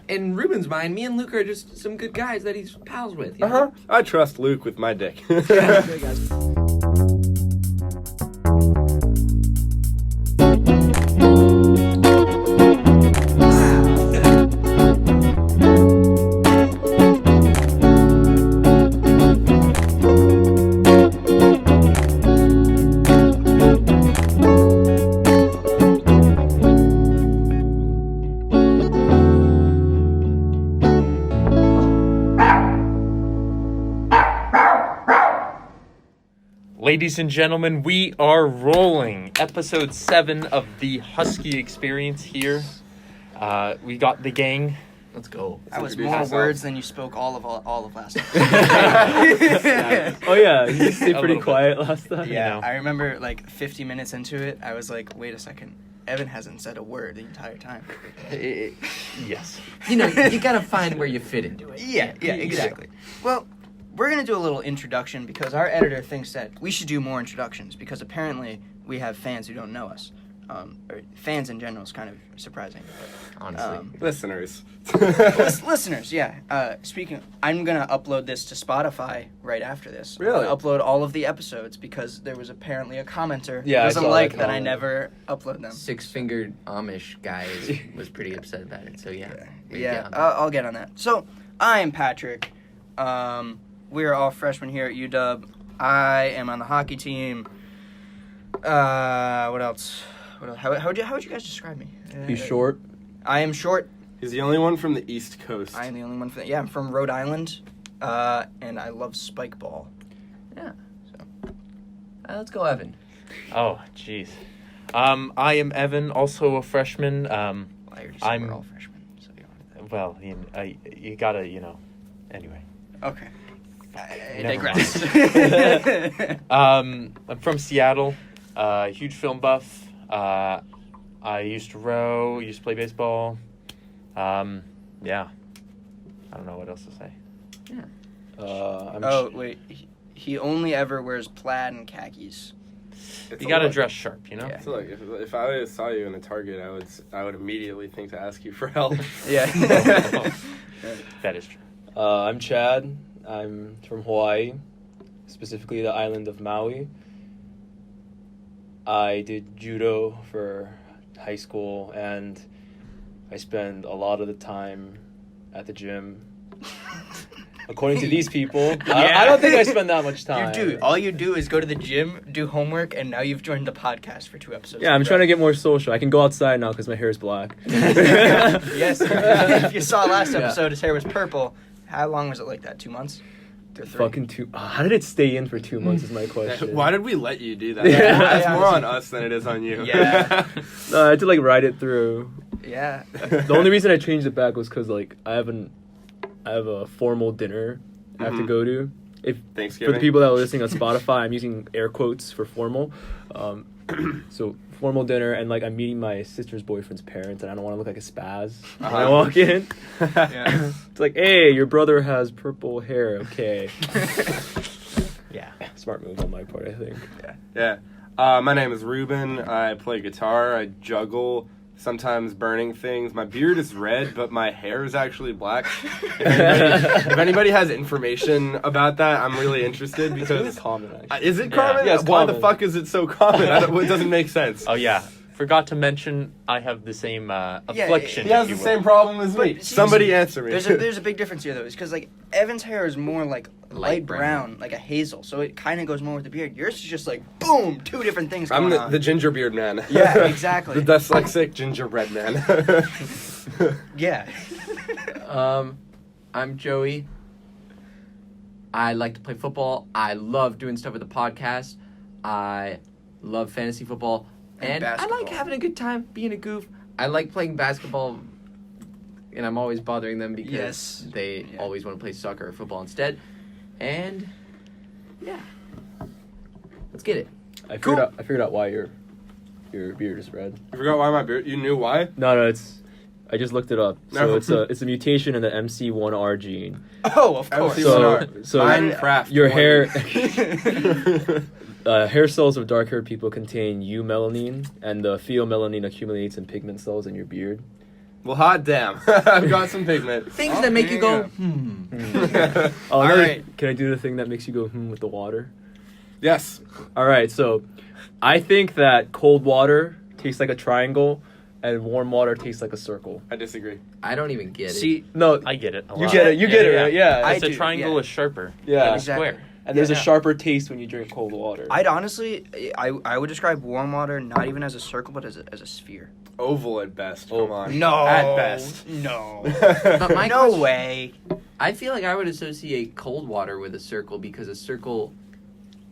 In Ruben's mind, me and Luke are just some good guys that he's pals with. You know? I trust Luke with my dick. Ladies and gentlemen, we are rolling. Episode 7 of the Husky Experience here. We got the gang. Let's go. That was more words than you spoke all of last time. Oh yeah, you stayed pretty quiet last time. Yeah, You know. I remember like 50 minutes into it, I was like, wait a second. Evan hasn't said a word the entire time. Yes. You know, you gotta find where you fit into it. Yeah, exactly. Well, we're going to do a little introduction because our editor thinks that we should do more introductions because apparently we have fans who don't know us. Or fans in general is kind of surprising. Honestly. Listeners. Listeners, yeah. Speaking, I'm going to upload this to Spotify right after this. Really? I'm gonna upload all of the episodes because there was apparently a commenter Yeah, I who doesn't saw like that that I comment. never upload them. Six-fingered Amish guy was pretty upset about it. So yeah. Yeah, I'll get on that. So, I'm Patrick. We are all freshmen here at UW. I am on the hockey team. What else? How would you guys describe me? He's short. I am short. He's the only one from the East Coast. I am the only one for that. Yeah, I'm from Rhode Island, and I love spike ball. Yeah. So, let's go, Evan. Oh, jeez. I am Evan, also a freshman. Well, I already said we're all freshmen. So Well, you gotta, anyway. okay. I Never digress. I'm from Seattle. Huge film buff. I used to row. Used to play baseball. Yeah. I don't know what else to say. Oh wait, he only ever wears plaid and khakis. It's You a gotta lot. dress sharp, you know. Yeah. So look, if I saw you in a Target, I would immediately think to ask you for help. Yeah. That is true. I'm Chad. I'm from Hawaii, specifically the island of Maui. I did judo for high school, and I spend a lot of the time at the gym. According to these people, I don't think I spend that much time. You do. All you do is go to the gym, do homework, and now you've joined the podcast for 2 episodes. Yeah, I'm trying to get more social. I can go outside now because my hair is black. Yes. If you saw last episode, his hair was purple. How long was it like that? 2 months? Or 3? Fucking 2. How did it stay in for 2 months is my question. Why did we let you do that? Yeah. That's more on us than it is on you. Yeah. No, I had to ride it through. Yeah. The only reason I changed it back was because I have a formal dinner I have to go to. For Thanksgiving. the people that are listening on Spotify, I'm using air quotes for formal. So formal dinner, and I'm meeting my sister's boyfriend's parents, and I don't want to look like a spaz when I walk in. Yeah. It's like, hey, your brother has purple hair. Okay. Yeah. Smart move on my part, I think. Yeah. My name is Ruben. I play guitar. I juggle. Sometimes burning things. My beard is red, but my hair is actually black. If anybody has information about that, I'm really interested It's because... common, actually. Is it common? Yeah, it's Why the common. fuck is it so common? It doesn't make sense. Oh yeah. Forgot to mention I have the same affliction. He has if you the will. same problem as me. But see, Somebody answer me. There's a big difference here, though. It's because, Evan's hair is more, light brown, like a hazel. So it kind of goes more with the beard. Yours is just, boom, 2 different things I'm going on. the ginger beard man. Yeah, exactly. The dyslexic gingerbread man. Yeah. I'm Joey. I like to play football. I love doing stuff with the podcast. I love fantasy football. And I basketball. like having a good time, being a goof. I like playing basketball, and I'm always bothering them because Yes. they Yeah. always want to play soccer or football instead. And, yeah. Let's get it. I figured out why your beard is red. You forgot why my beard... You knew why? No, I just looked it up. No. So it's a mutation in the MC1R gene. Oh, of course. So Minecraft. your hair hair cells of dark-haired people contain eumelanin, and the pheomelanin accumulates in pigment cells in your beard. Well, hot damn. I've got some pigment. Things that make you go, All right. Can I do the thing that makes you go with the water? Yes. All right, so I think that cold water tastes like a triangle and warm water tastes like a circle. I disagree. I don't even get it. See, No, I get it. A you lot. get it. You get it, right? Yeah. I It's a do, triangle yeah. is sharper. Yeah. than a Exactly. square. and there's Yeah. a sharper taste when you drink cold water. I'd honestly, I would describe warm water not even as a circle, but as a sphere. Oval at best. Oh. Come on. No. At best. No. But my No question- way. I feel like I would associate cold water with a circle because a circle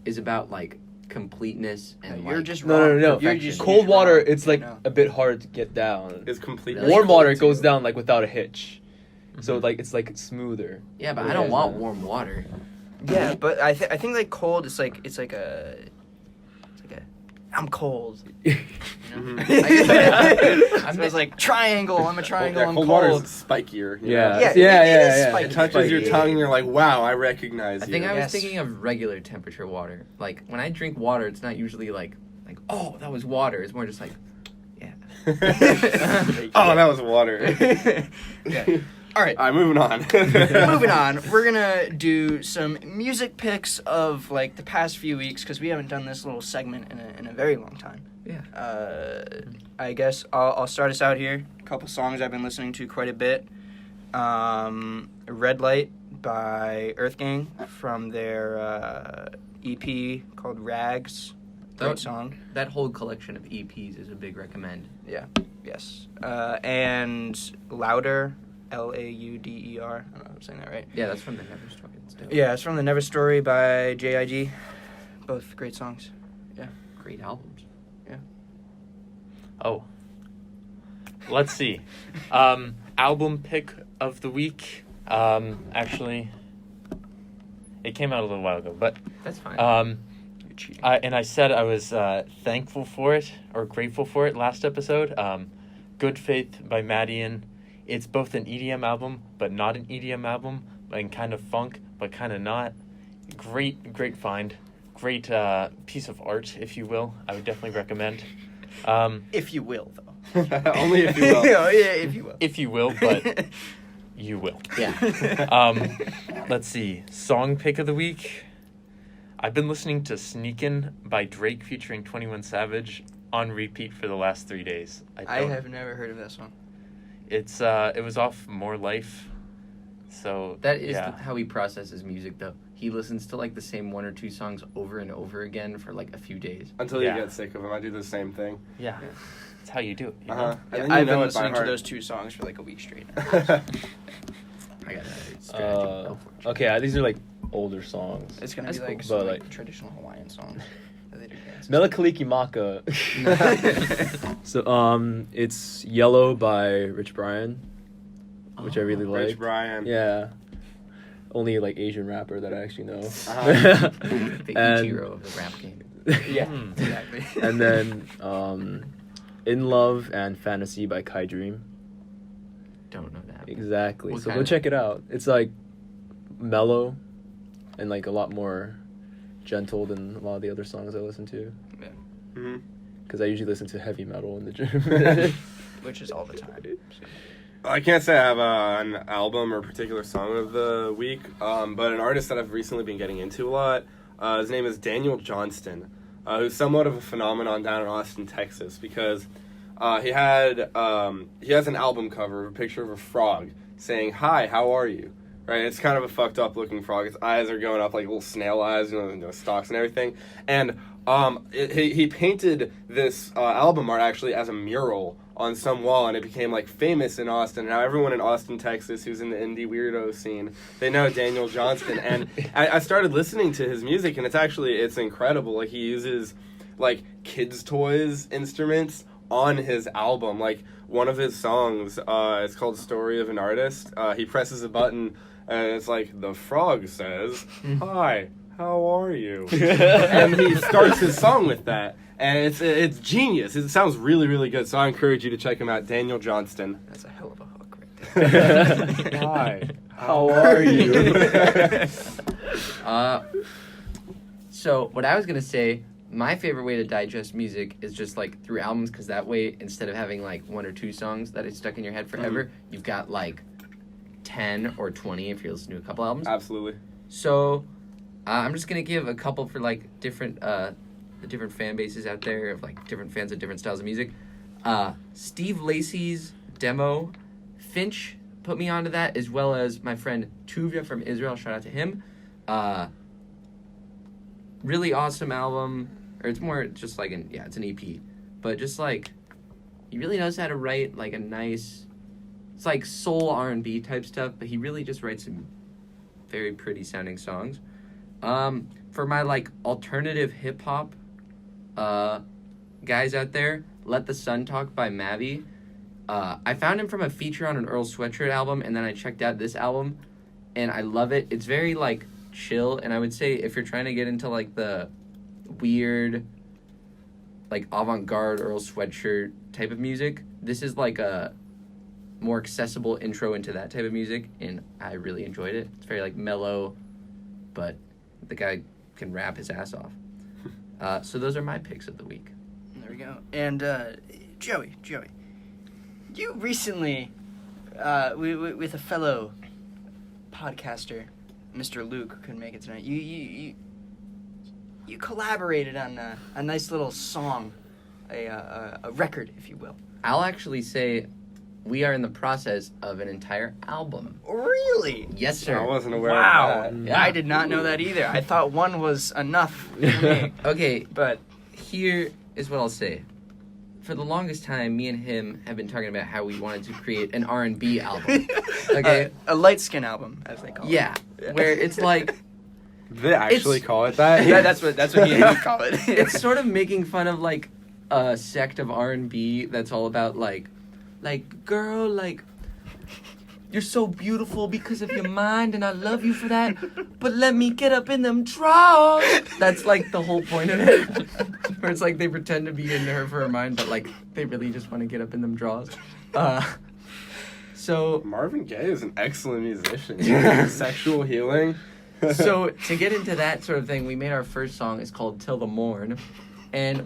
is about like completeness and You're like, just No, wrong. no, no, no. You're just Cold water, wrong. it's like No. a bit hard to get down. Is complete. Really? Warm water, it cold goes too. down like without a hitch. So Mhm. like it's like smoother. yeah, but Yeah, I don't want yeah. warm water. Yeah, but I think like cold. It's like I'm cold. Mhm. I'm So it's like triangle. I'm a triangle. Yeah, I'm cold cold. water is spikier. you Yeah. know? Yeah, Yeah, it is yeah. spiky. It touches your Spiky. tongue and you're like, wow, I recognize I you. think I was Yes. thinking of regular temperature water. Like when I drink water, it's not usually like oh that was water. It's more just like yeah. Oh, that was water. Yeah. All right. All right, moving on. Moving on, we're gonna do some music picks of like the past few weeks because we haven't done this little segment in a very long time. Yeah. I guess I'll start us out here. A couple songs I've been listening to quite a bit. Red Light by Earth Gang from their EP called Rags. Great That- song. That whole collection of EPs is a big recommend. Yes. And Louder, Lauder. I don't know if I'm saying that right. Yeah, that's from the Never Story. It's dope. Yeah, it's from The Never Story by J.I.G. Both great songs. Great albums. Oh. Let's see. Album pick of the week. Actually, it came out a little while ago, but That's fine. You're cheating. I said I was thankful for it or grateful for it last episode. Good Faith by Madian. It's both an EDM album, but not an EDM album, and kind of funk, but kind of not. Great find. Great piece of art, if you will. I would definitely recommend. If you will, though. Only if you will. Yeah, if you will. If you will, but you will. yeah. Let's see. Song pick of the week. I've been listening to Sneakin' by Drake featuring 21 Savage on repeat for the last 3 days. I have never heard of that song. It's it was off More Life. So That is yeah. how he processes music, though. He listens to like the same one or two songs over and over again for like a few days. Until Yeah. you get sick of them. I do the same thing. Yeah. That's how you do it. You know? Uh-huh. And then I've you been know it by listening to heart. those two songs for like a week straight. I got a strategy. Go for it. Okay, these are like older songs. It's gonna That's be like cool. some But, like, like- traditional Hawaiian songs that they do dances. Melakaliki Maka. So it's Yellow by Rich Brian, which I really like. Rich Brian. Yeah. Only like Asian rapper that I actually know. Uh-huh. The And- Ichiro of the rap game. Yeah, Hmm. exactly. And then In Love and Fantasy by Kai Dream. Don't know that. Exactly. What So kind go of- check it out. It's like mellow and like a lot more gentle than a lot of the other songs I listen to. Mhm. Because I usually listen to heavy metal in the gym. Which is all the time. I can't say I have an album or particular song of the week, but an artist that I've recently been getting into a lot, his name is Daniel Johnston, who's somewhat of a phenomenon down in Austin, Texas, because he has an album cover of a picture of a frog saying, "Hi, how are you?" Right? It's kind of a fucked up looking frog. Its eyes are going up like little snail eyes, stalks and everything. And he painted this album art actually as a mural on some wall, and it became like famous in Austin. Now everyone in Austin, Texas, who's in the indie weirdo scene, they know Daniel Johnston. And I started listening to his music, and it's incredible. Like he uses like kids' toys instruments on his album. Like one of his songs, it's called "Story of an Artist." He presses a button, and it's like the frog says, "Hi, how are you?" And he starts his song with that. And it's genius. It sounds really, really good. So I encourage you to check him out, Daniel Johnston. That's a hell of a hook right there. Hi. How are you? So what I was gonna say, my favorite way to digest music is just like through albums, because that way, instead of having like 1 or 2 songs that is stuck in your head forever, you've got like 10 or 20 if you're listening to a couple albums. Absolutely. So I'm just gonna give a couple for like different the different fan bases out there of like different fans of different styles of music. Steve Lacy's Demo, Finch put me onto that, as well as my friend Tuvia from Israel. Shout out to him. Really awesome album, or it's more just like it's an EP, but just like he really knows how to write like a nice, it's like soul R&B type stuff, but he really just writes some very pretty sounding songs. For my like alternative hip hop guys out there, Let the Sun Talk by Mavi. I found him from a feature on an Earl Sweatshirt album, and then I checked out this album, and I love it. It's very like chill, and I would say if you're trying to get into like the weird like avant-garde Earl Sweatshirt type of music, this is like a more accessible intro into that type of music, and I really enjoyed it. It's very like mellow, but the guy can rap his ass off. So those are my picks of the week. There we go. And Joey, you recently, with a fellow podcaster, Mr. Luke, who couldn't make it tonight, you collaborated on a nice little song, a record, if you will. I'll actually say we are in the process of an entire album. Really? Yes, sir. I wasn't aware Wow. of that. Yeah. I did not know that either. I thought one was enough for me. Okay, But here is what I'll say. For the longest time, me and him have been talking about how we wanted to create an R&B album. Okay? a light skin album, as they call it. Yeah, where it's like, Did they actually It's- call it that? Yeah, that's what he call it. it's sort of making fun of like a sect of R&B that's all about like girl, like you're so beautiful because of your mind, and I love you for that. But let me get up in them drawers. That's like the whole point of it. Where it's like they pretend to be into her for her mind, but like they really just want to get up in them drawers. So Marvin Gaye is an excellent musician. Sexual healing. So to get into that sort of thing, we made our first song. It's called "Till the Morn," and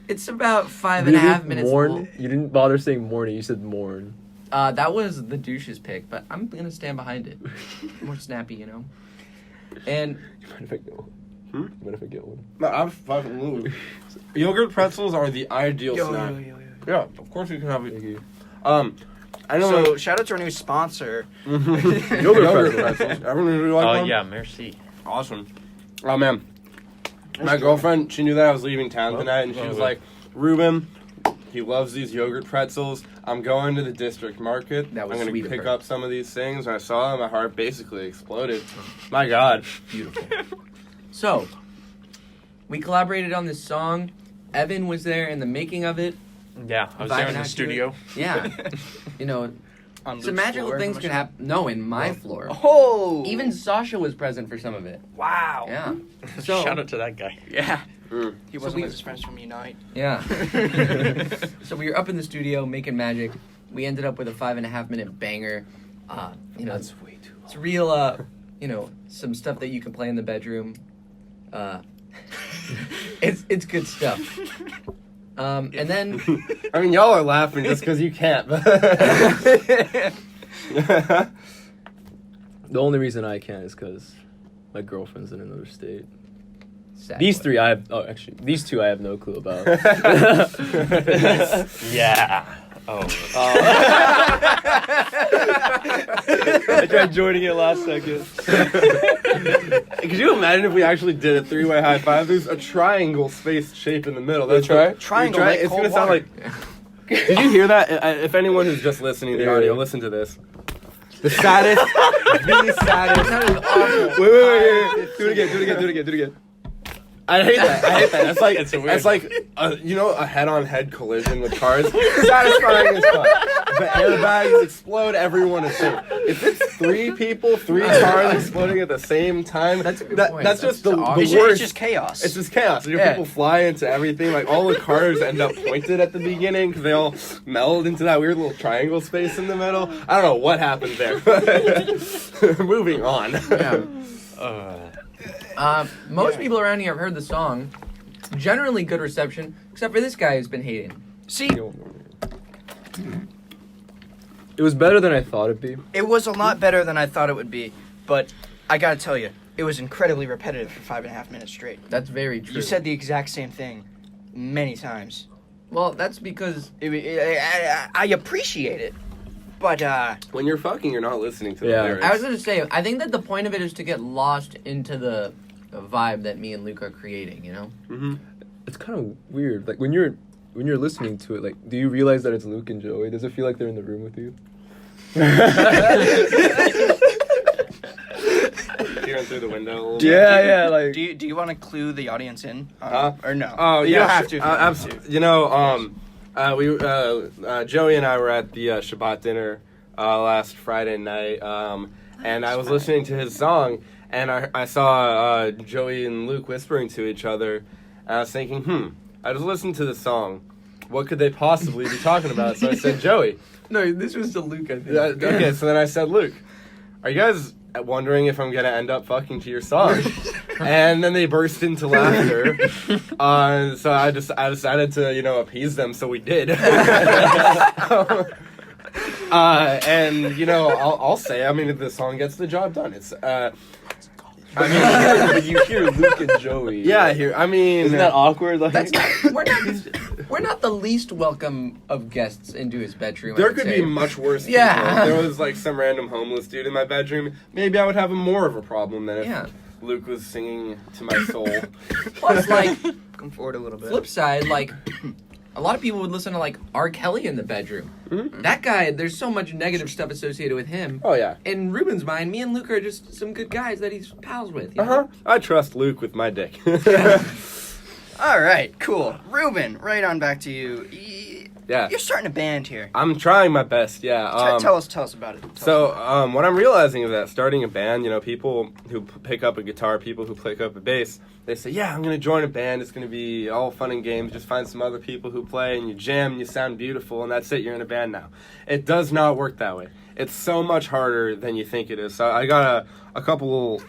it's about 5.5 minutes Morn? long. You didn't bother saying morning. You said morn. That was the douche's pick, but I'm gonna stand behind it. More snappy, you know. And You mind if I get one? Hmm? You mind if I get one? No, I'm fucking Yogurt pretzels are the ideal snack. Yeah, of course you can have Thank it. you. I know. So shout out to our new sponsor. Yogurt pretzels. Everyone really like Oh, one? yeah, merci. Awesome. Oh man, my girlfriend, she knew that I was leaving town Oh, tonight, and she oh, was okay. like, "Ruben, he loves these yogurt pretzels. I'm going to the district market. That was I'm sweet gonna of pick her. up some of these things." And I saw them, my heart basically exploded. My God. beautiful. So we collaborated on this song. Evan was there in the making of it. Yeah, I was there in the studio. Yeah, you know, On some Luke's magical floor, things how can much- happen. No, in my floor. Oh! Even Sasha was present for some of it. Wow. Yeah. So Shout out to that guy. Yeah. Mm. He So wasn't we- with his friends from Unite. yeah. So we were up in the studio making magic. We ended up with a 5.5 minute banger. You know, That's way too long. it's real. You know, some stuff that you can play in the bedroom. It's good stuff. And then I mean, y'all are laughing just because you can't. The only reason I can't is because my girlfriend's in another state. sad These boy. three, I have. Oh, actually, these two, I have no clue about. Yeah. Oh. I tried joining it last second. Could you imagine if we actually did a 3-way high five? There's a triangle spaced shape in the middle. That's try? Triangle, Try, like it's cold gonna sound water. like. Did you hear that? If anyone who's just listening to the Yeah. audio, listen to this. The saddest, the saddest. That is awful. Wait. Do it again. I hate that. That's like It's weird. that's like you know, a head-on-head collision with cars. Satisfying as fuck. The airbags explode. Everyone is safe. If it's 3 people, 3 cars exploding at the same time, That's a good point. That's just the It's worst. It's just chaos. It's just chaos. Your Yeah. people fly into everything. Like all the cars end up pointed at the beginning because they all meld into that weird little triangle space in the middle. I don't know what happened there. Moving on. Yeah. Most people around here have heard the song. generally good reception, except for this guy who's been hating. See, It was better than I thought it'd be. it was a lot better than I thought it would be, but I gotta tell you, it was incredibly repetitive for 5.5 minutes straight. That's very true. You said the exact same thing many times. well, that's because I appreciate it, but When you're fucking, you're not listening to the Yeah. lyrics. I was gonna say I think that the point of it is to get lost into the vibe that me and Luke are creating. You know. Mm-hmm. It's kind of weird. Like when you're listening to it, like, do you realize that it's Luke and Joey? Does it feel like they're in the room with you? Peering through the window a little bit. Yeah, like. do you want to clue the audience in, Huh? or no? Oh, you yeah, don't have sure. to. if you don't want to. Absolutely. You know, Joey and I were at the Shabbat dinner last Friday night, and I was listening to his song, and I saw Joey and Luke whispering to each other, and I was thinking, I just listened to the song. What could they possibly be talking about? So I said, Joey. No, this was the Luke. I think. Okay, so then I said, Luke, are you guys wondering if I'm gonna end up fucking to your song? And then they burst into laughter. So I decided to appease them, so we did. And I'll say, I mean, if the song gets the job done, it's I mean, but you hear Luke and Joey. yeah. Here, I mean, Isn't that awkward? Like, That's not, we're not the least welcome of guests into his bedroom. I there would could say. be much worse. People. Yeah. If there was like some random homeless dude in my bedroom, maybe I would have more of a problem than if Yeah. Luke was singing to my soul. Plus, like, Come forward a little bit. flip side, like, a lot of people would listen to, like, R. Kelly in the bedroom. Mhm. That guy, there's so much negative stuff associated with him. Oh yeah. In Ruben's mind, me and Luke are just some good guys that he's pals with. You know? Uh huh. I trust Luke with my dick. All right, cool. Ruben, right on back to you. Yeah. You're starting a band here. I'm trying my best. Yeah. Tell us about it. So what I'm realizing is that starting a band, people who pick up a guitar, people who pick up a bass, they say, yeah, I'm going to join a band. It's going to be all fun and games. Just find some other people who play and you jam and you sound beautiful and that's it. You're in a band now. It does not work that way. It's so much harder than you think it is. So I got a couple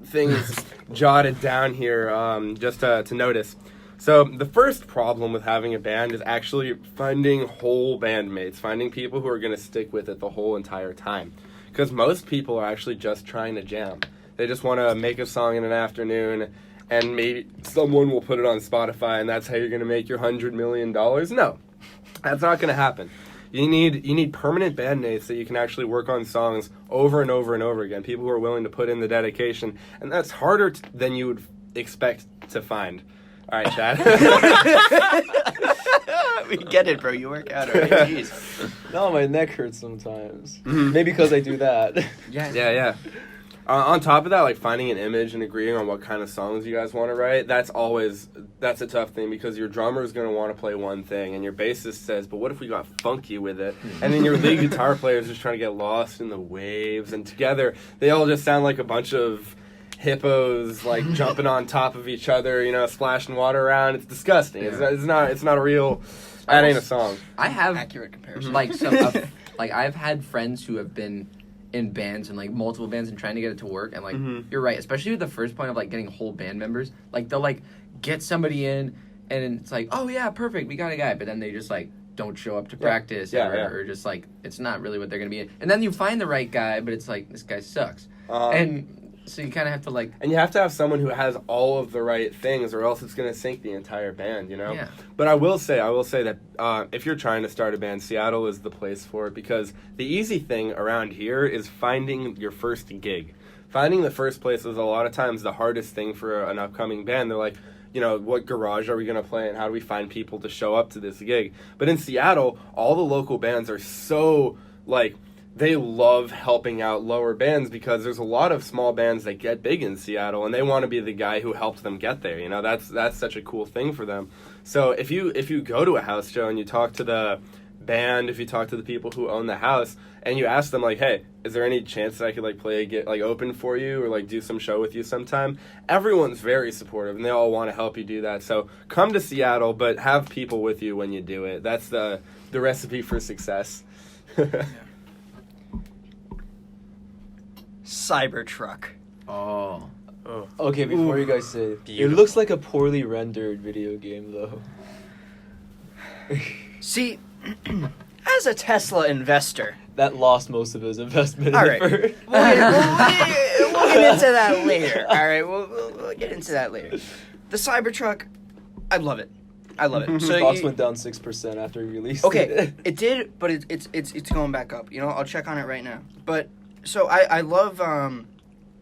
things jotted down here just to notice. So the first problem with having a band is actually finding whole bandmates, finding people who are going to stick with it the whole entire time. Because most people are actually just trying to jam. They just want to make a song in an afternoon, and maybe someone will put it on Spotify, and that's how you're going to make your $100 million. No, that's not going to happen. You need permanent bandmates that you can actually work on songs over and over and over again. People who are willing to put in the dedication, and that's harder than you would expect to find. All right, Chad. We get it, bro. You work out already. Jeez. no, my neck hurts sometimes. Maybe because I do that. Yeah. On top of that, like finding an image and agreeing on what kind of songs you guys want to write, that's a tough thing because your drummer is going to want to play one thing and your bassist says, but what if we got funky with it? And then your lead guitar player is just trying to get lost in the waves, and together they all just sound like a bunch of hippos like jumping on top of each other, splashing water around. It's disgusting. Yeah. It's not a real. That ain't a song. I have Accurate comparison. like like I've had friends who have been in bands and like multiple bands and trying to get it to work, and like you're right, especially with the first point of like getting whole band members. Like they'll like get somebody in and it's like, oh yeah, perfect, we got a guy, but then they just like don't show up to practice or just like it's not really what they're gonna be in. And then you find the right guy, but it's like this guy sucks. And so you kind of have to like... And you have to have someone who has all of the right things, or else it's going to sink the entire band, Yeah. But I will say that if you're trying to start a band, Seattle is the place for it, because the easy thing around here is finding your first gig. Finding the first place is a lot of times the hardest thing for an upcoming band. They're like, what garage are we going to play and how do we find people to show up to this gig? But in Seattle, all the local bands are so, like... They love helping out lower bands because there's a lot of small bands that get big in Seattle and they want to be the guy who helped them get there. That's such a cool thing for them. So if you go to a house show and you talk to the band, if you talk to the people who own the house and you ask them like, hey, is there any chance that I could like play open for you or like do some show with you sometime? Everyone's very supportive and they all want to help you do that. So come to Seattle, but have people with you when you do it. That's the recipe for success. Cybertruck. Oh. Oh. Okay, before you guys say it Beautiful. looks like a poorly rendered video game though. See, as a Tesla investor, That lost most of his investment. all in right, the first. we'll get into that later. All right, we'll get into that later. The Cybertruck, I love it. I love it. So Stocks you- went down 6% after he released Okay, it. it did, but it's going back up. You know, I'll check on it right now. But so I love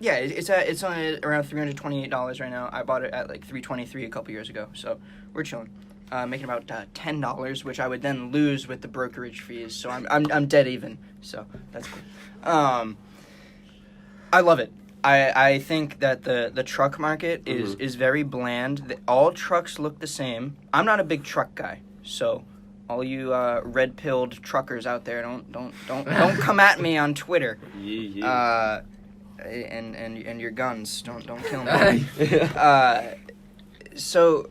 yeah, it's on around $328 right now. I bought it at like $323 a couple years ago, so we're chilling. Making about $10, which I would then lose with the brokerage fees. So I'm dead even. So that's cool. I love it. I think that the truck market is very bland. All trucks look the same. I'm not a big truck guy, so all you red-pilled truckers out there, don't come at me on Twitter. Yeah. And your guns, don't kill me. So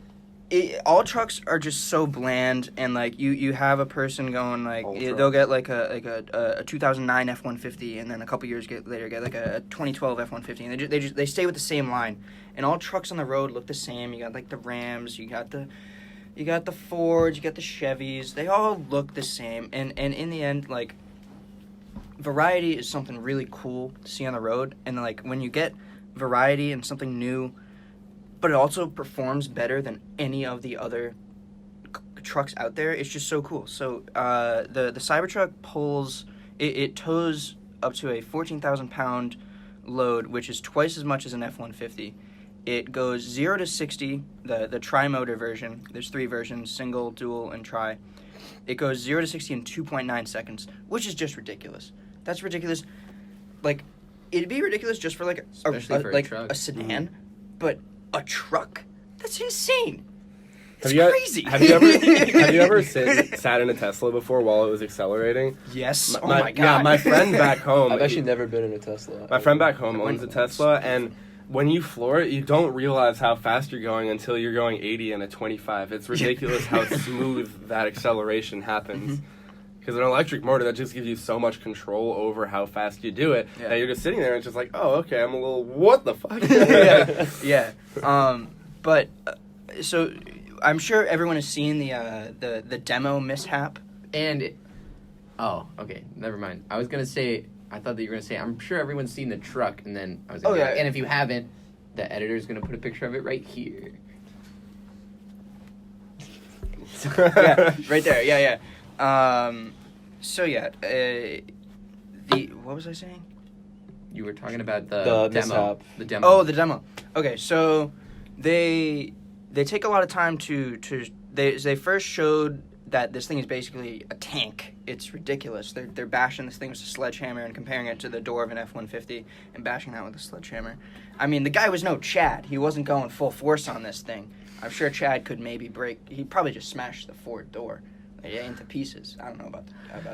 all trucks are just so bland, and like you have a person going like Ultra. they'll get like a 2009 F-150, and then a couple years later get like a 2012 F-150, and they stay with the same line. And all trucks on the road look the same. You got like the Rams, you got the Fords, you got the Chevys. They all look the same, and in the end, like, variety is something really cool to see on the road. And like when you get variety and something new, but it also performs better than any of the other trucks out there, it's just so cool. So the Cybertruck pulls, it tows up to a 14,000 pound load, which is twice as much as an F-150. It goes 0 to 60, the tri-motor version. There's 3 versions, single, dual, and tri. It goes 0 to 60 in 2.9 seconds, which is just ridiculous. That's ridiculous. Like, it'd be ridiculous just for like Especially for a truck. a sedan, but a truck? That's insane. It's Have you crazy. Have you ever sat in a Tesla before while it was accelerating? Yes. Oh My- my god. Yeah, my friend back home. I've actually never been in a Tesla. My friend back home owns a Tesla, and when you floor it, you don't realize how fast you're going until you're going 80 and a 25. It's ridiculous how smooth that acceleration happens. Because an electric motor, that just gives you so much control over how fast you do it. Yeah. That you're just sitting there and it's just like, oh, okay, I'm a little, what the fuck? Yeah. But so I'm sure everyone has seen the demo mishap. And okay, never mind. I was gonna say, I thought that you were gonna say, I'm sure everyone's seen the truck, and then I was gonna Oh, be yeah. like, and if you haven't, the editor's gonna put a picture of it right here. Yeah, right there. Yeah. So yeah, what was I saying? You were talking about the The demo. mishap. The demo. Oh, the demo. Okay, so they take a lot of time to they first showed that this thing is basically a tank. It's ridiculous. They're bashing this thing with a sledgehammer and comparing it to the door of an F-150 and bashing that with a sledgehammer. I mean, the guy was no Chad. He wasn't going full force on this thing. I'm sure Chad could maybe he'd probably just smash the Ford door into pieces. I don't know about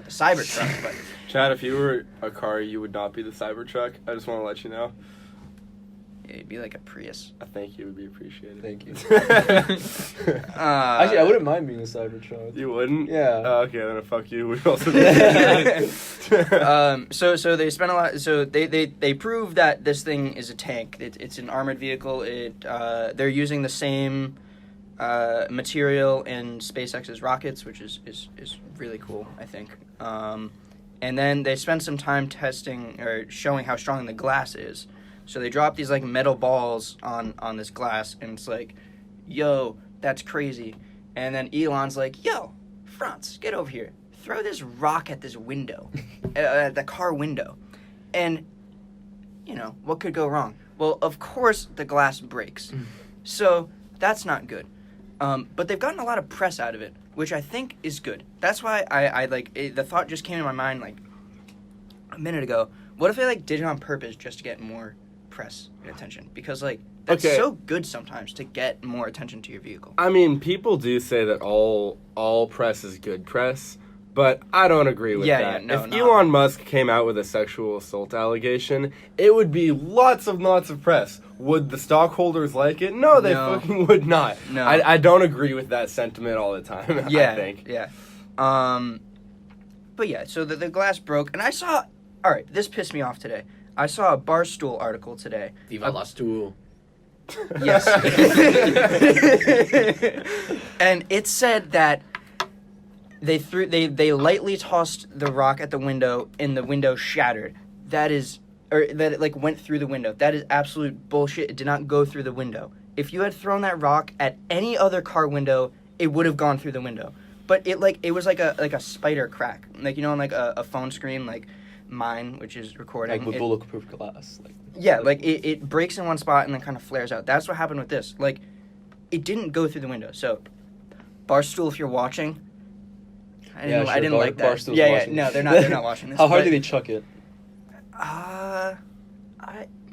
the Cybertruck, but Chad, if you were a car, you would not be the Cybertruck. I just want to let you know. it'd be like a Prius. I think you would be appreciated. Thank you. Actually, Actually, I wouldn't mind being a Cybertruck. You wouldn't? Yeah. Oh, okay, then fuck you. Would also be appreciated. So they spent a lot. So they prove that this thing is a tank. It's an armored vehicle. They're using the same material in SpaceX's rockets, which is really cool, I think. And then they spent some time testing or showing how strong the glass is. So they drop these like metal balls on this glass, and it's like, yo, that's crazy. And then Elon's like, yo, Franz, get over here. Throw this rock at this window, at the car window. And, you know, what could go wrong? Well, of course the glass breaks. So that's not good. But they've gotten a lot of press out of it, which I think is good. That's why I the thought just came to my mind like a minute ago. What if they like did it on purpose just to get more press and attention? Because like that's Okay. so good sometimes to get more attention to your vehicle. I mean, people do say that all press is good press, but I don't agree with that. Yeah, no, if no. Elon Musk came out with a sexual assault allegation, it would be lots of press. Would the stockholders like it? No, they No. fucking would not. No. I don't agree with that sentiment all the time. Yeah, I think. yeah. But yeah, so the glass broke, and I saw. All right, this pissed me off today. I saw a Barstool article today. Viva la stool. Yes. And it said that they lightly tossed the rock at the window and the window shattered. That it like went through the window. That is absolute bullshit. It did not go through the window. If you had thrown that rock at any other car window, it would have gone through the window. But it was like a spider crack. Like, you know, on like a phone screen, like mine, which is recording. Like with bulletproof glass. Yeah, like it breaks in one spot and then kind of flares out. That's what happened with this. Like, it didn't go through the window. So, Barstool, if you're watching, I didn't like that. Barstool's yeah, watching. no, they're not watching this. How hard did they chuck it?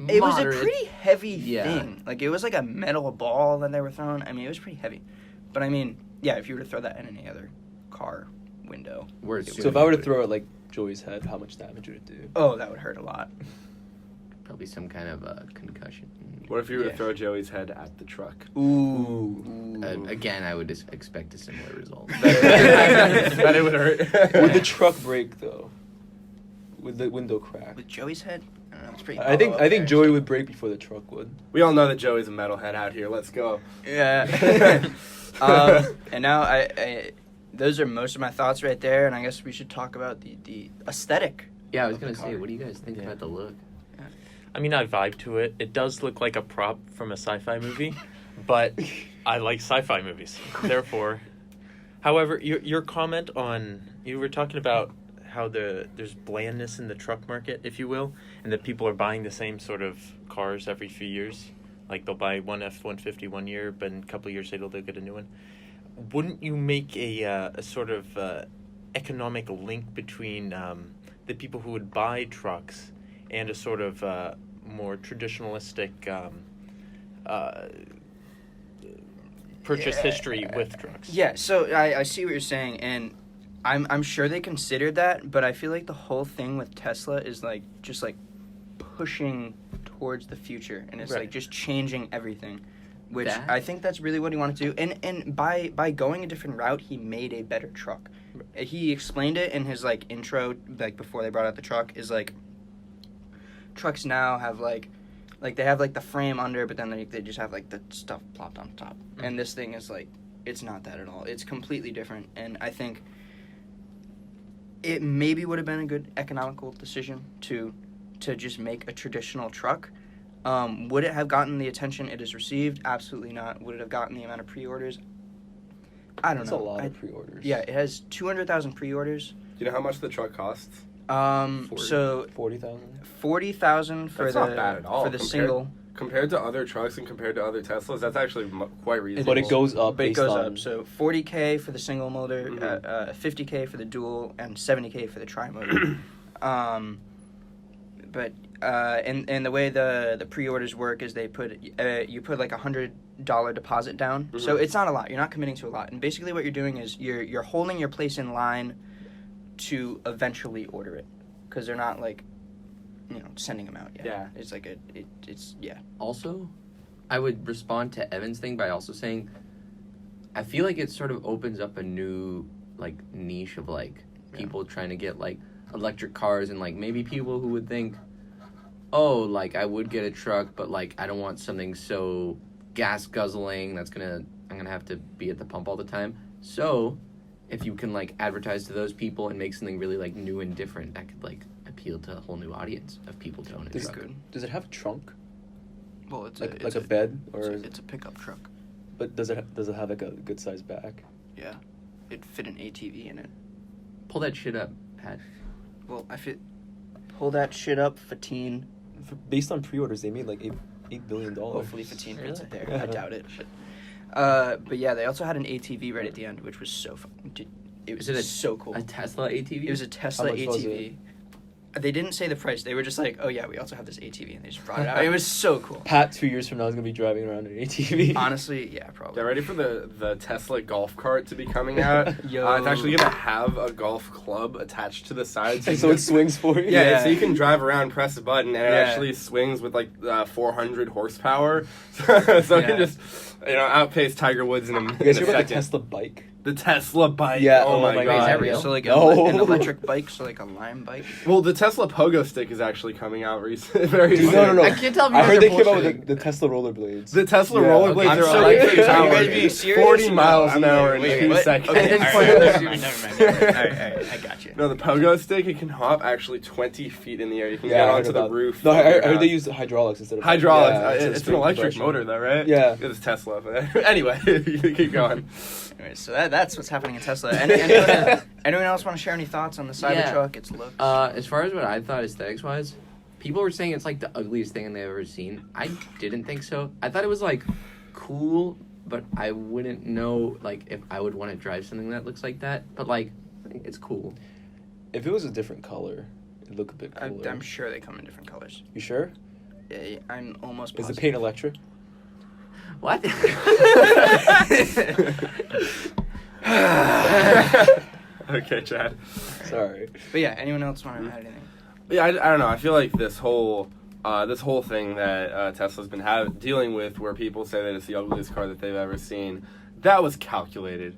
It was a Moderate. pretty heavy Yeah. thing. Like, it was like a metal ball that they were throwing. I mean, it was pretty heavy. But I mean, yeah, if you were to throw that in any other car window. So if I were to throw it like Joey's head, how much damage would it do? Oh, that would hurt a lot. Probably some kind of concussion. What if you were Yeah. to throw Joey's head at the truck? Ooh. Again, I would expect a similar result. That it would hurt. Would the truck break though? Would the window crack? With Joey's head? I don't know. It's pretty. I think hollow up there. Joey would break before the truck would. We all know that Joey's a metalhead out here. Let's go. Yeah. And now I those are most of my thoughts right there, and I guess we should talk about the aesthetic. Yeah, I was of the gonna say, car. what do you guys think Yeah. about the look? I mean, I vibe to it. It does look like a prop from a sci-fi movie, but I like sci-fi movies. Therefore, however, your comment on, you were talking about how there's blandness in the truck market, if you will, and that people are buying the same sort of cars every few years. Like, they'll buy one F-150 one year, but in a couple of years later they'll get a new one. Wouldn't you make a sort of economic link between the people who would buy trucks and a sort of more traditionalistic purchase history with trucks? Yeah, so I see what you're saying, and I'm sure they considered that, but I feel like the whole thing with Tesla is like just like pushing towards the future, and it's Right. like just changing everything, which That- I think that's really what he wanted to do. And by going a different route, he made a better truck. He explained it in his like intro, like before they brought out the truck, is like trucks now have like they have like the frame under, but then they just have like the stuff plopped on top. Mm-hmm. And this thing is like, it's not that at all. It's completely different, and I think it maybe would have been a good economical decision to just make a traditional truck. Would it have gotten the attention it has received? Absolutely not. Would it have gotten the amount of pre-orders? I don't That's know. a lot of pre-orders. Yeah, it has 200,000 pre-orders. Do you know how much the truck costs? So 40,000. 40,000 for That's the not bad at all for the compared- single. Compared to other trucks and compared to other Teslas, that's actually quite reasonable. But it goes up. But it based goes on, up. So 40K for the single motor, Mhm. 50K for the dual, and 70K for the tri-motor. And the way the pre-orders work is they put you put like $100 deposit down. Mhm. So it's not a lot. You're not committing to a lot. And basically what you're doing is you're holding your place in line to eventually order it, because they're not like, sending them out yet. Yeah. It's like it's yeah. Also, I would respond to Evan's thing by also saying, I feel like it sort of opens up a new like niche of like people trying to get like electric cars, and like maybe people who would think, oh, like I would get a truck, but like I don't want something so gas guzzling I'm gonna have to be at the pump all the time. So if you can like advertise to those people and make something really like new and different, that could like appeal to a whole new audience of people to own a This is truck. good. Does it have a trunk? Well, it's Like a bed? Or it's a pickup truck. but does it have like a good sized back? Yeah, it'd fit an ATV in it. Pull that shit up, Pat. Well, pull that shit up, Fatine. Based on pre-orders, they made like $8 billion. Hopefully Fatine puts it there. Yeah. I doubt it. But yeah, they also had an ATV right at the end, which was so fun. It was Is it so cool. A Tesla ATV? It was a Tesla How much was ATV. They didn't say the price. They were just like, oh yeah, we also have this ATV, and they just brought it out. It was so cool. Pat 2 years from now is gonna be driving around an ATV. Honestly, yeah, probably. Get ready for the Tesla golf cart to be coming out. Yo. It's actually gonna have a golf club attached to the side, So it swings for you. Yeah, so you can drive around, press a button, and it Yeah. actually swings with like 400 horsepower. So it Yeah. can just outpace Tiger Woods in a You guys hear about the second. Tesla bike? The Tesla bike. Yeah, Oh, oh my my god. Is that real? So like No. an electric bike, so like a Lime bike. Well, the Tesla Pogo Stick is actually coming out very Dude, soon. no. I can't tell if you I guys heard are they came out bullshitting. with the Tesla rollerblades. The Tesla Yeah, rollerblades I'm are so electric confused. Are you powered. guys being serious? 40 No, miles I'm an hour like, in wait, 2 what? seconds. Okay, never mind. All right, I got you. No, the Pogo Stick, it can hop actually 20 feet in the air. You can Yeah, get I heard onto the about- roof. No, of your I heard they house. use hydraulics instead of Hydraulics. Yeah, It's instead an of electric compression. motor, though, right? Yeah. It's Tesla. But anyway, you keep going. Anyway, so that's what's happening in Tesla. Anyone else want to share any thoughts on the Cybertruck? Its looks. As far as what I thought aesthetics wise, people were saying it's like the ugliest thing they've ever seen. I didn't think so. I thought it was like cool, but I wouldn't know like if I would want to drive something that looks like that. But like, I think it's cool. If it was a different color, it'd look a bit cooler. I'm sure they come in different colors. You sure? Yeah, I'm almost Is positive. the paint electric? What? Okay, Chad. Sorry. But yeah, anyone else want to add anything? Yeah, I don't know. I feel like this whole thing that Tesla's been dealing with, where people say that it's the ugliest car that they've ever seen, that was calculated.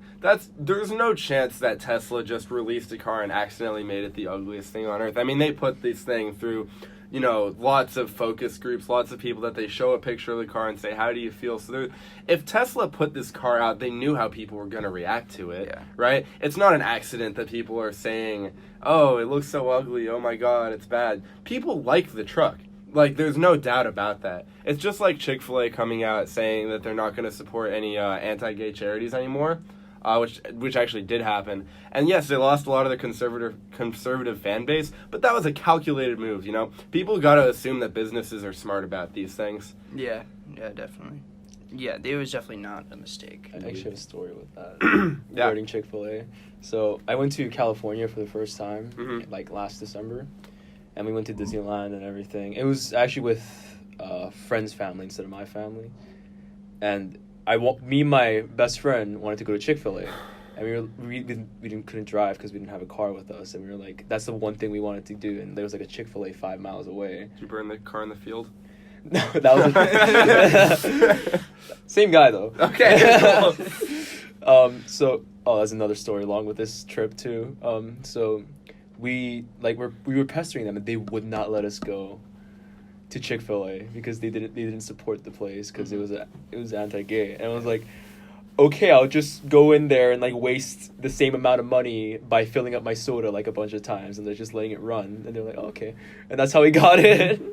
There's no chance that Tesla just released a car and accidentally made it the ugliest thing on earth. I mean, they put this thing through, lots of focus groups, lots of people that they show a picture of the car and say, how do you feel? So if Tesla put this car out, they knew how people were going to react to it, Yeah. right? It's not an accident that people are saying, oh, it looks so ugly, oh my god, it's bad. People like the truck. Like, there's no doubt about that. It's just like Chick-fil-A coming out saying that they're not going to support any anti-gay charities anymore, which actually did happen. And yes, they lost a lot of the conservative fan base, but that was a calculated move, People got to assume that businesses are smart about these things. Yeah, definitely. Yeah, it was definitely not a mistake. I actually have a story with that. Yeah. Regarding Chick-fil-A. So I went to California for the first time, Mhm. like last December, and we went to Disneyland and everything. It was actually with friend's family instead of my family, and me and my best friend wanted to go to Chick-fil-A, and we couldn't drive because we didn't have a car with us, and we were like, that's the one thing we wanted to do, and there was like a Chick-fil-A 5 miles away. Did you burn the car in the field? No, that was same guy though. Okay. That's another story along with this trip too. So we were pestering them and they would not let us go to Chick-fil-A because they didn't support the place because it was anti-gay, and I was like, okay, I'll just go in there and like waste the same amount of money by filling up my soda like a bunch of times, and they're just letting it run, and they're like, oh, okay, and that's how we got in.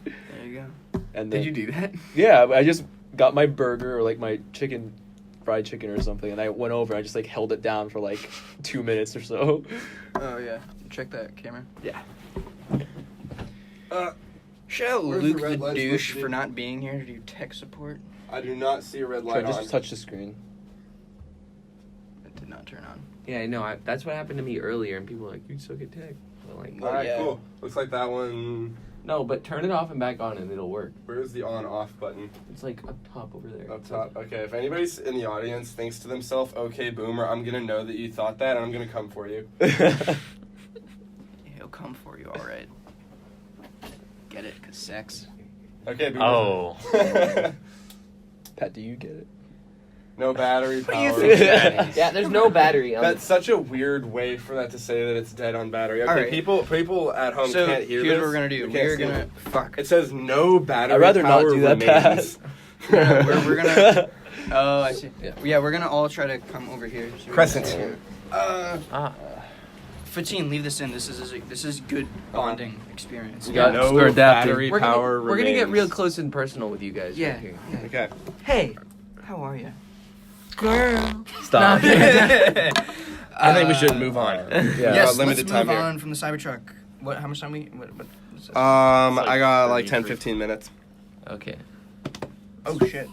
There you go. And Did then, you do that? yeah, I just got my burger or like my fried chicken or something, and I went over and I just like held it down for like 2 minutes or so. Oh yeah, check that camera. Yeah. Shout out Where's Luke the red the light douche supposed to be? for not being here to do tech support. I do not see a red light Just on. touch the screen. It did not turn on. Yeah, I know. That's what happened to me earlier, and people were like, "You suck at tech." But like, Oh, Alright, yeah. cool. Looks like that one. no, but turn it off and back on, and it'll work. Where's the on-off button? It's like up top over there. Up top. Okay, if anybody's in the audience thinks to themselves, okay, boomer, I'm going to know that you thought that, and I'm going to come for you. He'll come for you, all right. Get it? 'Cause sex. Okay, boomer. Oh. Pat, do you get it? No battery What do you power. think that is? Yeah, there's no battery. That's such a weird way for that to say that it's dead on battery. Okay, Alright. people at home So can't hear here's this. what we're gonna do. You can't We're see gonna it. fuck. It says no battery I'd rather not power do that, remains. Yeah, we're gonna. Oh, I see. Yeah. Yeah, we're gonna all try to come over here. So we can Crescent. see you. Fatine, leave this in. This is good bonding experience. We got Yeah, no we're adapting. battery We're gonna, power we're gonna get remains. real close and personal with you guys. Yeah. Right here. yeah. Okay. Hey, how are you, girl? Stop. I think we should move on. Yes, limited let's time move here. on from the Cybertruck. What? How much time we? What is this? I got like 10, 33. 15 minutes. Okay. Oh shit.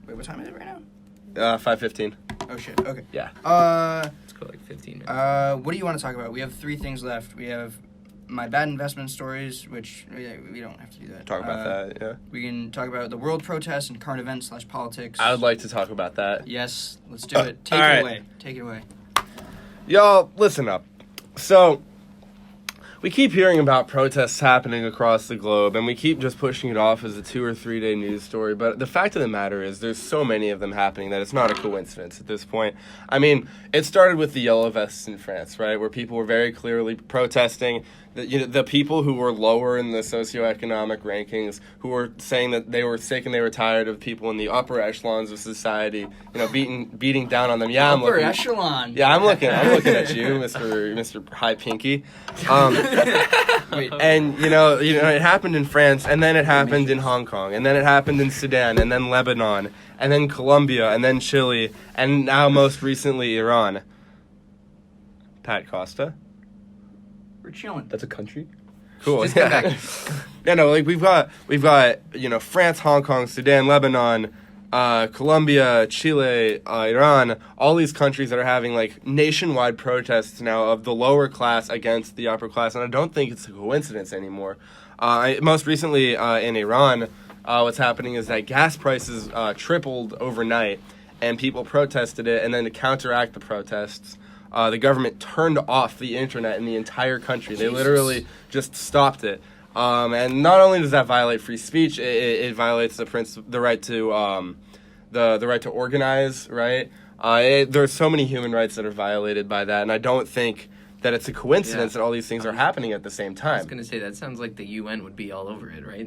Wait, what time is it right now? 5:15. Oh shit. Okay. Yeah. Let's go like 15 minutes. What do you want to talk about? We have 3 things left. We have my bad investment stories, which we don't have to do that. Talk about that, yeah. We can talk about the world protests and current events / politics. I would like to talk about that. Yes, let's do it. Take all it right. away. Take it away. Y'all, listen up. So, we keep hearing about protests happening across the globe, and we keep just pushing it off as a 2 or 3 day news story. But the fact of the matter is, there's so many of them happening that it's not a coincidence at this point. I mean, it started with the yellow vests in France, right, where people were very clearly protesting. The people who were lower in the socioeconomic rankings, who were saying that they were sick and they were tired of people in the upper echelons of society, beating down on them. Yeah, I'm Upper looking. echelon. Yeah, I'm looking at you, Mr. High Pinky. And it happened in France, and then it happened in Hong Kong, and then it happened in Sudan, and then Lebanon, and then Colombia, and then Chile, and now most recently Iran. Pat Costa. We're chilling. That's a country? Cool. Just come back. We've got France, Hong Kong, Sudan, Lebanon, Colombia, Chile, Iran, all these countries that are having like nationwide protests now of the lower class against the upper class, and I don't think it's a coincidence anymore. Most recently in Iran, what's happening is that gas prices tripled overnight, and people protested it, and then to counteract the protests, the government turned off the internet in the entire country. They literally just stopped it. And not only does that violate free speech, it violates the right to the right to organize. Right? There are so many human rights that are violated by that, and I don't think that it's a coincidence that all these things are happening at the same I was time. gonna say that sounds like the UN would be all over it, right?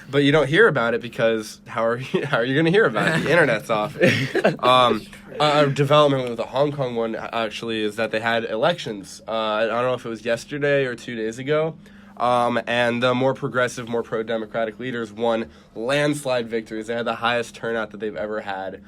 But you don't hear about it because how are you going to hear about it? The internet's off. A development with the Hong Kong one actually is that they had elections. I don't know if it was yesterday or 2 days ago. And the more progressive, more pro-democratic leaders won landslide victories. They had the highest turnout that they've ever had.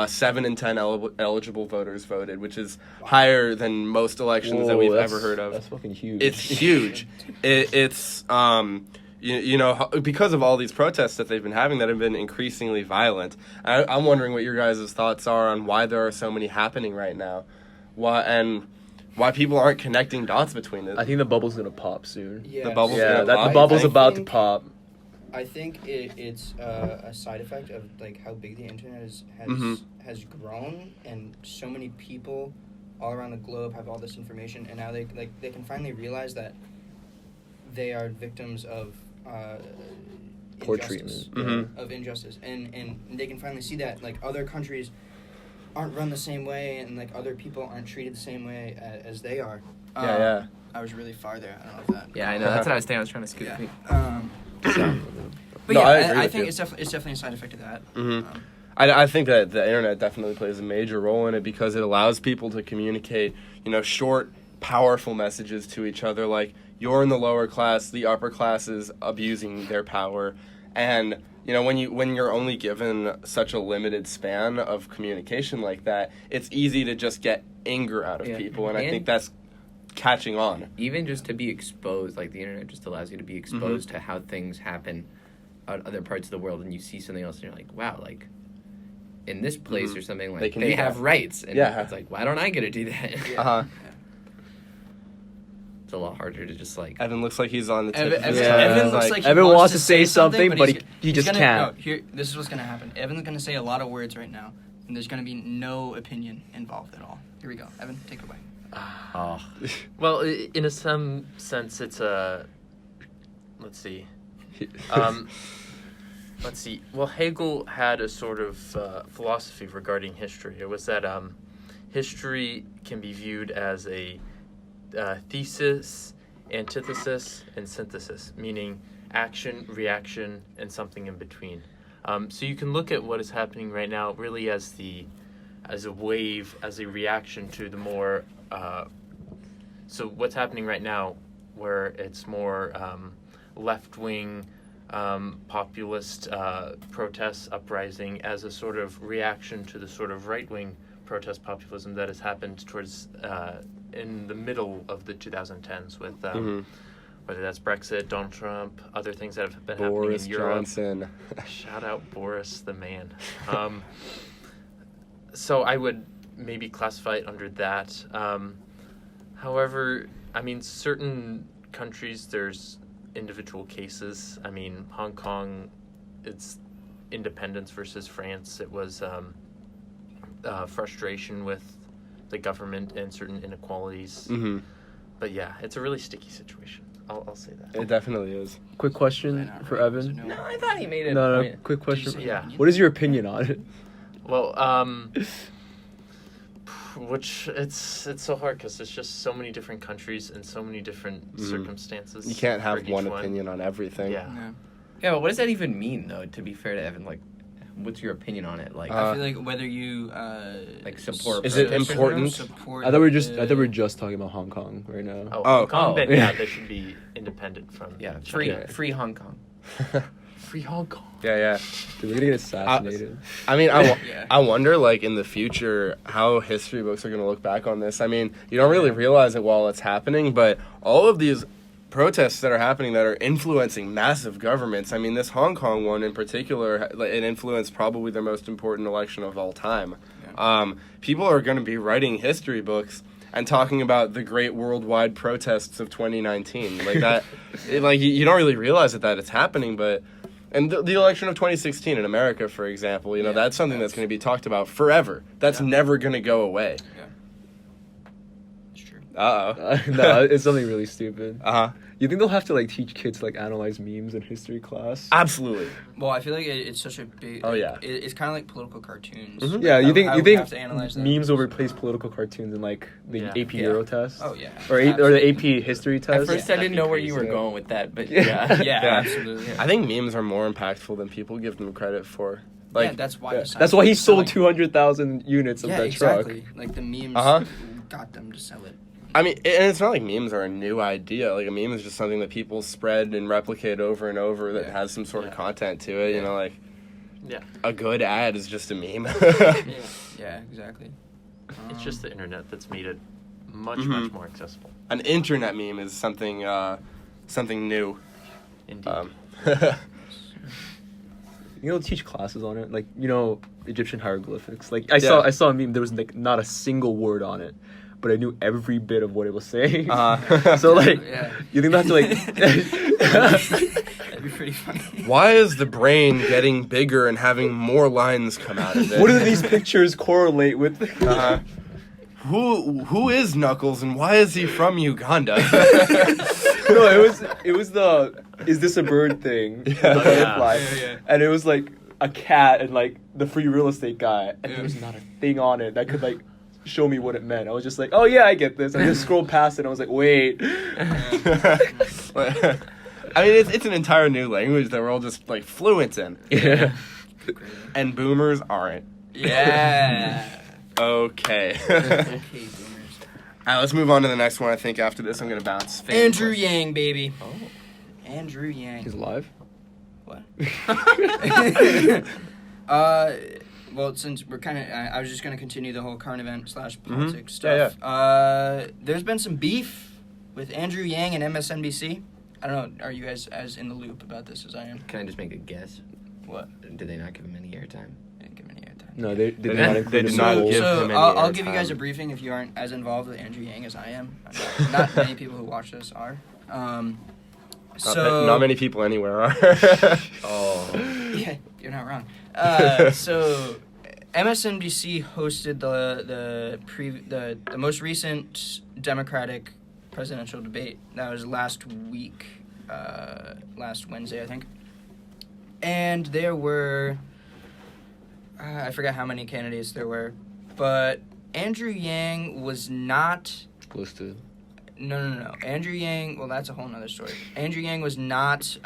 7 in 10 eligible voters voted, which is higher than most elections that we've ever heard of. That's fucking huge. It's huge. It's because of all these protests that they've been having that have been increasingly violent. I'm wondering what your guys' thoughts are on why there are so many happening right now, why people aren't connecting dots between it. I think the bubble's gonna pop soon. Yeah. The bubble's Yeah, gonna pop. the bubble's I about to think- pop. I think it's a side effect of like how big the internet has grown, and so many people all around the globe have all this information, and now they can finally realize that they are victims of Poor injustice, treatment. Mhm. of injustice, and they can finally see that like other countries aren't run the same way, and like other people aren't treated the same way as they are. Yeah. I was really far there. I don't know if that. Yeah, I know. That's what I was thinking. I was trying to scoot. Yeah. But No, yeah, I agree I with think you. it's definitely a side effect of that. Mhm. I think that the internet definitely plays a major role in it because it allows people to communicate, short, powerful messages to each other. Like, you're in the lower class, the upper class is abusing their power, and when you're only given such a limited span of communication like that, it's easy to just get anger out of Yeah. people, and I And- think that's catching on. Even just to be exposed, like the internet just allows you to be exposed to how things happen at other parts of the world, and you see something else and you're like, wow, like in this place or something, like They can they do have that. rights, and Yeah. it's like, why don't I get to do that? Uh-huh. It's a lot harder to just like Evan looks like he's on the tip Evan, of his Yeah. tongue. Evan He's looks like he Evan wants wants to to say something, but he he's just gonna, can't. No, here, this is what's gonna happen. Evan's gonna say a lot of words right now, and there's gonna be no opinion involved at all. Here we go, Evan, take it away. oh Well, in some sense, it's a. Let's see. Let's see. Well, Hegel had a sort of philosophy regarding history. It was that history can be viewed as a thesis, antithesis, and synthesis, meaning action, reaction, and something in between. So you can look at what is happening right now really as a wave, as a reaction to the more. So what's happening right now, where it's more left-wing, populist protests uprising as a sort of reaction to the sort of right-wing protest populism that has happened towards in the middle of the 2010s with whether that's Brexit, Donald Trump, other things that have been Boris happening in Europe. Johnson. Shout out Boris the man. So I would maybe classify it under that. However, I mean, certain countries, there's individual cases. I mean, Hong Kong, it's independence versus France. It was frustration with the government and certain inequalities. Mm-hmm. But yeah, it's a really sticky situation. I'll say that. It definitely is. Quick question for Evan. No, I thought he made it. No, quick question. Yeah. What is your opinion on it? Well, which it's so hard because there's just so many different countries and so many different circumstances. You can't for have each one opinion on everything. Yeah. Yeah, but what does that even mean, though? To be fair to Evan, like, what's your opinion on it? Like, I feel like whether you like support. Is it protesters or important? not? Support I thought we were just talking about Hong Kong right now. Oh, Oh. Hong Kong, then Yeah. they should be independent from. Yeah, China. free Hong Kong. Free Hong Kong. Yeah. Dude, we're gonna get assassinated. I mean, Yeah. I wonder, like, in the future, how history books are going to look back on this. I mean, you don't really realize it while it's happening, but all of these protests that are happening that are influencing massive governments. I mean, this Hong Kong one in particular, it influenced probably the most important election of all time. People are going to be writing history books and talking about the great worldwide protests of 2019. Like that, you don't really realize that it's happening, but. And the election of 2016 in America, for example, that's something that's going to be talked about forever. That's never going to go away. Yeah. It's true. Uh-oh. No, it's something really stupid. Uh-huh. You think they'll have to like teach kids to, like analyze memes in history class? Absolutely. Well, I feel like it's such a big. Oh, yeah. It's kind of like political cartoons. Mhm. Yeah, you I think would have to analyze that. memes will replace political cartoons in like the Yeah. AP Yeah. Euro test? Oh yeah. Or the Absolutely. AP history At test? first, I didn't know where you were crazy. going with that, but Yeah. yeah. Yeah, absolutely. I think memes are more impactful than people give them credit for. Like, yeah, that's why. Yeah. the That's why he scientists sold selling- 200,000 units of Yeah, that exactly. truck. Like the memes Uh-huh. got them to sell it. I mean, and it's not like memes are a new idea. Like, a meme is just something that people spread and replicate over and over that Yeah. has some sort of Yeah. content to it. Yeah. Like, Yeah. a good ad is just a meme. Yeah, exactly. It's just the internet that's made it much Mhm. more accessible. An internet meme is something new. Indeed. They'll teach classes on it, like Egyptian hieroglyphics. Like I saw a meme. There was like not a single word on it, but I knew every bit of what it was saying. So like, Yeah. you think that's like? That'd be pretty funny. Why is the brain getting bigger and having more lines come out of it? What do these pictures correlate with? Who is Knuckles and why is he from Uganda? No, it was the "Is this a bird?" thing. The butterfly. Yeah. And it was like a cat and like the free real estate guy, and Yeah. there was not a thing on it that could like show me what it meant. I was just like, oh yeah, I get this. I just scrolled past it and I was like, wait. I mean, it's an entire new language that we're all just like fluent in, Yeah. and boomers aren't. Yeah. Okay. Okay, boomers. All right, let's move on to the next one. I think after this, I'm gonna bounce. Fan Andrew question. Yang, baby. Oh. Andrew Yang. He's alive. What? Well, since we're kind of, I was just gonna continue the whole current event / politics stuff. There's been some beef with Andrew Yang and MSNBC. I don't know. Are you guys as in the loop about this as I am? Can I just make a guess? What? Did they not give him any airtime? I didn't give any airtime. No, they did They not did include him not in the give poll. him any I'll give you guys a airtime. briefing if you aren't as involved with Andrew Yang as I am. Not many people who watch this are. Not many people anywhere are. Oh. Yeah, you're not wrong. So MSNBC hosted the most recent Democratic presidential debate. That was last week, last Wednesday, I think. And there were, I forget how many candidates there were, but Andrew Yang was not. Listed. No. Andrew Yang, well, that's a whole nother story. Andrew Yang was not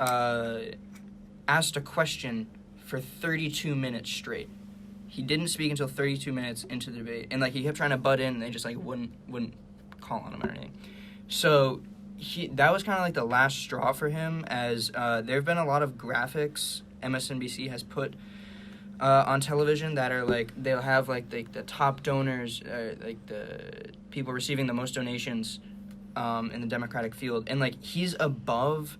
asked a question for 32 minutes straight. He didn't speak until 32 minutes into the debate. And, like, he kept trying to butt in, and they just, like, wouldn't call on him or anything. So that was kind of, like, the last straw for him, as there have been a lot of graphics MSNBC has put on television that are, like, they'll have, like the top donors, like, the people receiving the most donations in the Democratic field, and like he's above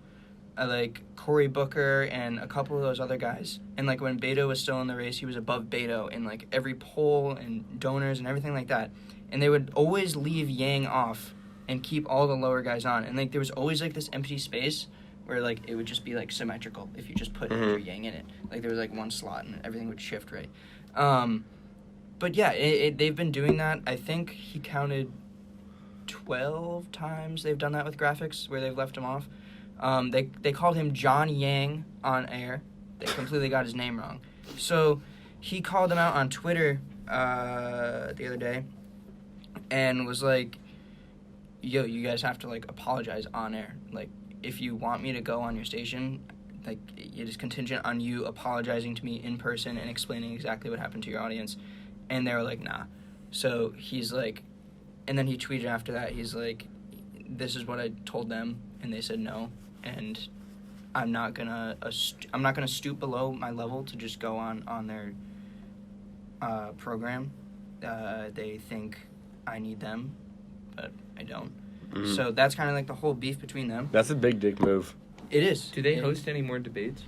like Cory Booker and a couple of those other guys, and like when Beto was still in the race, he was above Beto in like every poll and donors and everything like that, and they would always leave Yang off and keep all the lower guys on, and like there was always like this empty space where like it would just be like symmetrical if you just put Andrew Yang in it, like there was like one slot and everything would shift right. But yeah, they've been doing that. I think he counted 12 times they've done that with graphics where they've left him off. They called him John Yang on air. They completely got his name wrong. So he called them out on Twitter the other day and was like, yo, you guys have to, like, apologize on air. Like, if you want me to go on your station, like, it is contingent on you apologizing to me in person and explaining exactly what happened to your audience. And they were like, nah. So he's like, and then he tweeted after that, he's like, this is what I told them, and they said no, and I'm not gonna stoop below my level to just go on their program. They think I need them, but I don't. Mm-hmm. So that's kind of like the whole beef between them. That's a big dick move. It is. Do they host any more debates?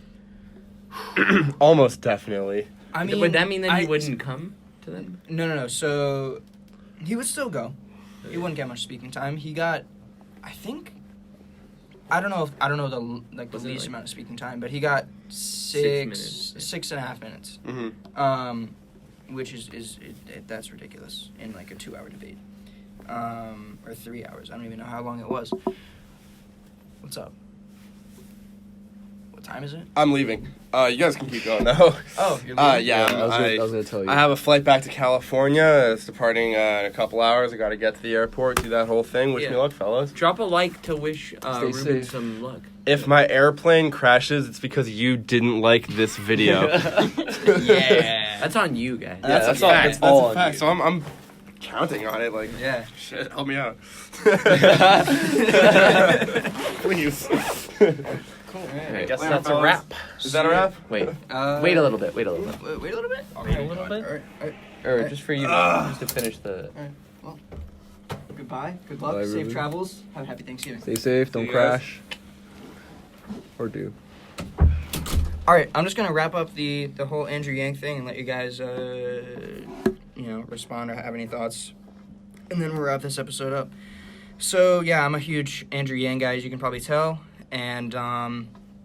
Almost definitely. I mean, would that mean that he wouldn't come to them? No. So he would still go. He wouldn't get much speaking time. He got, I think, I don't know the least amount of speaking time, but he got 6.5 minutes. Mm-hmm. Which is that's ridiculous in like a 2-hour debate, or 3 hours. I don't even know how long it was. What's up? What time is it? I'm leaving. You guys can keep going though. Oh, you're leaving? Yeah. I was gonna tell you. I have a flight back to California. It's departing in a couple hours. I got to get to the airport, do that whole thing. Wish me luck, fellas. Drop a like to wish Ruben safe. some luck. If my airplane crashes, it's because you didn't like this video. Yeah. That's on you, guys. That's a all- fact. it's That's all a on fact. you. So I'm counting on it. Like, Yeah. shit, help me out. Please. Cool. I guess Later, that's a fellas. wrap. Is that a wrap? Wait. Uh, Wait a little bit. Wait a little bit. Wait a little bit. All right. Or just for you just to finish the. Goodbye. Good luck. Bye, Safe Ruben. travels. Have a happy Thanksgiving. Stay safe. Don't See you guys. crash. Or do. All right, I'm just gonna wrap up the whole Andrew Yang thing and let you guys, respond or have any thoughts, and then we'll wrap this episode up. So yeah, I'm a huge Andrew Yang guy, as you can probably tell, and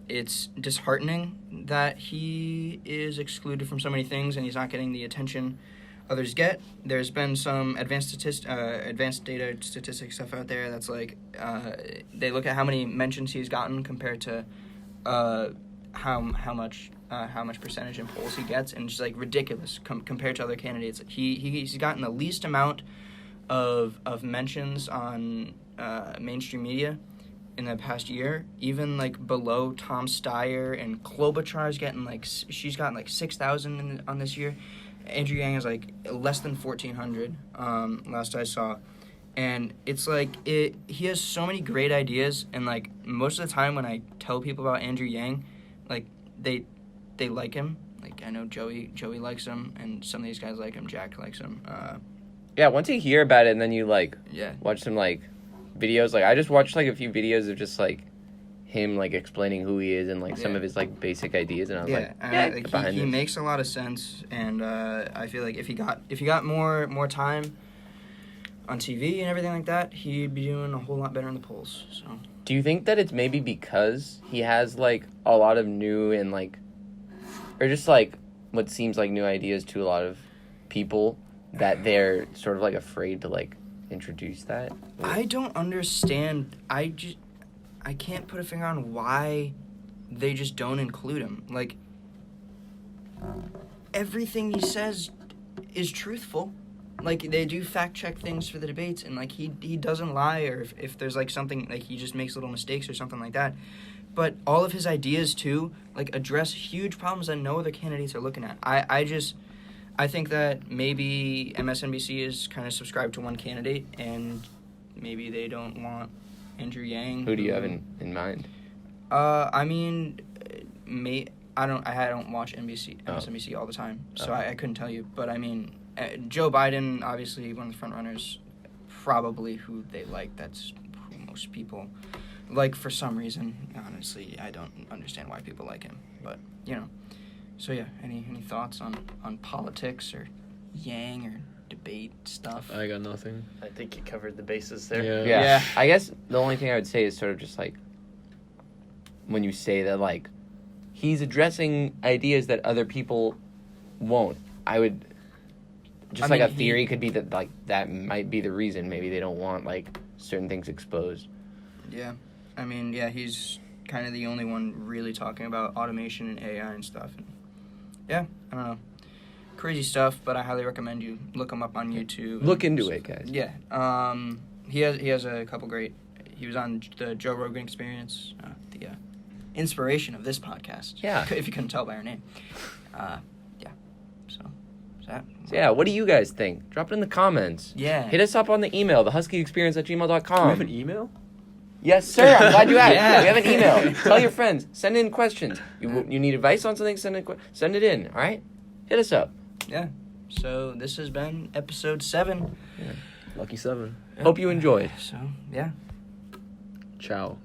it's disheartening that he is excluded from so many things and he's not getting the attention others get. There's been some advanced data statistic stuff out there that's like they look at how many mentions he's gotten compared to how much percentage in polls he gets, and it's like ridiculous compared to other candidates. He's gotten the least amount of mentions on mainstream media in the past year, even like below Tom Steyer, and Klobuchar's getting she's gotten 6,000 on this year. Andrew Yang is like less than 1,400 last I saw. And it's like he has so many great ideas, and like most of the time when I tell people about Andrew Yang, like they like him. Like I know Joey likes him, and some of these guys like him. Jack likes him. Yeah, once you hear about it and then you Yeah. watch some videos, I just watched a few videos of just him explaining who he is and some of his basic ideas, and I was he makes a lot of sense, and I feel like if he got more time on TV and everything like that, he'd be doing a whole lot better in the polls. So Do you think that it's maybe because he has a lot of new and or just what seems like new ideas to a lot of people that they're sort of afraid to introduce that? I don't understand. I can't put a finger on why they just don't include him. Everything he says is truthful. They do fact check things for the debates, and he doesn't lie, or if there's something he just makes little mistakes or something like that. But all of his ideas too address huge problems that no other candidates are looking at. I think that maybe MSNBC is kind of subscribed to one candidate, and maybe they don't want Andrew Yang. Who do you have in mind? I mean, I don't watch MSNBC all the time, so I couldn't tell you. But I mean, Joe Biden, obviously one of the front runners, probably who they like. That's who most people like for some reason. Honestly, I don't understand why people like him, but So yeah, any thoughts on politics or Yang or debate stuff? I got nothing. I think you covered the bases there. Yeah. I guess the only thing I would say is sort of just when you say that he's addressing ideas that other people won't. I would just a theory could be that that might be the reason. Maybe they don't want certain things exposed. Yeah. I mean, yeah, he's kind of the only one really talking about automation and AI and stuff. And yeah, I don't know. Crazy stuff, but I highly recommend you look him up on YouTube. Look into it, guys. Yeah. He has a couple great. He was on the Joe Rogan Experience, the inspiration of this podcast. Yeah. If you couldn't tell by our name. Yeah. So, is that? So yeah, what do you guys think? Drop it in the comments. Yeah. Hit us up on the email, thehuskyexperience@gmail.com. Do we have an email? Yes, sir. I'm glad you asked. Yeah. We have an email. Tell your friends. Send in questions. You need advice on something? Send it in. All right. Hit us up. Yeah. So this has been episode 7. Lucky 7. Hope you enjoyed. So yeah. Ciao.